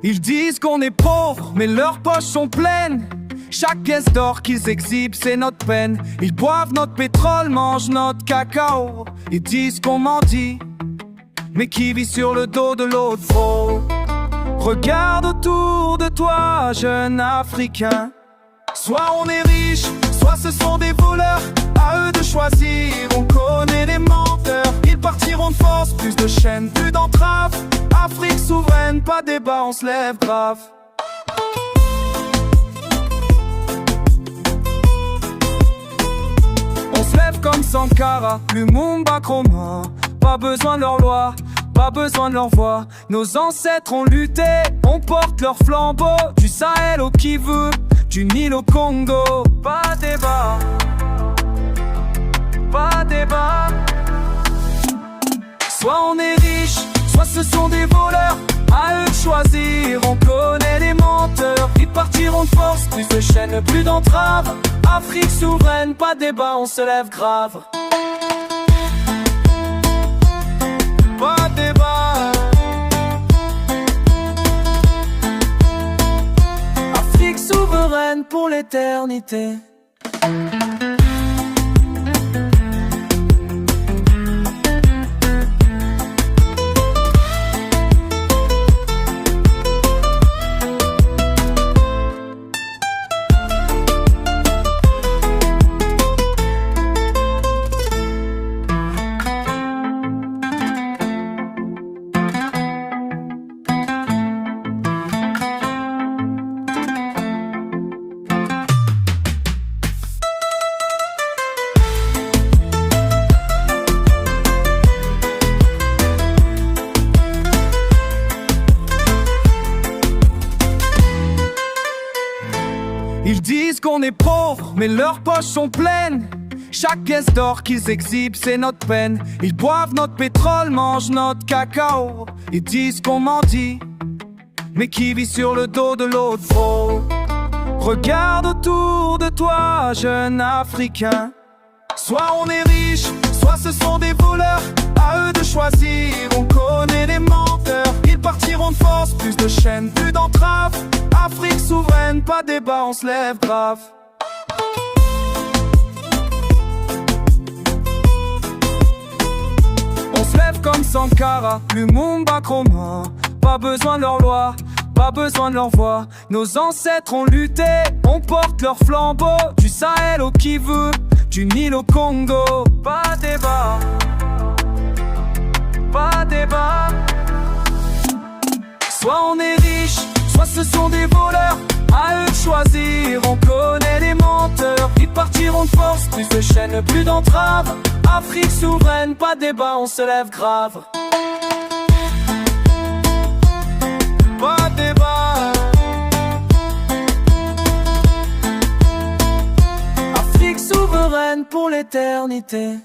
Ils disent qu'on est pauvre, mais leurs poches sont pleines. Chaque pièce d'or qu'ils exhibent, c'est notre peine. Ils boivent notre pétrole, mangent notre cacao. Ils disent qu'on mendie, mais qui vit sur le dos de l'autre? Oh, regarde autour de toi, jeune Africain. Soit on est riche, soit ce sont des voleurs. À eux de choisir, on connaît les menteurs. Ils partiront de force, plus de chaînes, plus d'entraves. Afrique souveraine, pas débat, on se lève grave. On se lève comme Sankara, Lumumba, Nkrumah. Pas besoin de leur loi, pas besoin de leur voix. Nos ancêtres ont lutté, on porte leur flambeau. Du Sahel au Kivu, du Nil au Congo. Pas débat, pas débat. Soit on est riche, soit ce sont des voleurs. À eux de choisir, on connaît les menteurs. Ils partiront de force, plus de chaînes, plus d'entraves. Afrique souveraine, pas débat, on se lève grave. Pas débat. Afrique souveraine pour l'éternité. Ils disent qu'on est pauvre, mais leurs poches sont pleines. Chaque pièce d'or qu'ils exhibent, c'est notre peine. Ils boivent notre pétrole, mangent notre cacao. Ils disent qu'on mendie, mais qui vit sur le dos de l'autre? Oh, regarde autour de toi, jeune Africain. Soit on est riche, soit ce sont des voleurs. À eux de choisir, on connaît les menteurs. Ils partiront de force, plus de chaînes, plus d'entraves. Afrique souveraine, pas débat, on se lève grave. On se lève comme Sankara, Lumumba, Nkrumah. Pas besoin de leur loi, pas besoin de leur voix. Nos ancêtres ont lutté, on porte leur flambeau. Du Sahel au Kivu, du Nil au Congo. Pas débat, pas débat. Soit on est riche, soit ce sont des voleurs. À eux de choisir, on connaît les menteurs. Ils partiront de force, plus de chaînes, plus d'entraves. Afrique souveraine, pas débat, on se lève grave. Pas débat. Afrique souveraine pour l'éternité.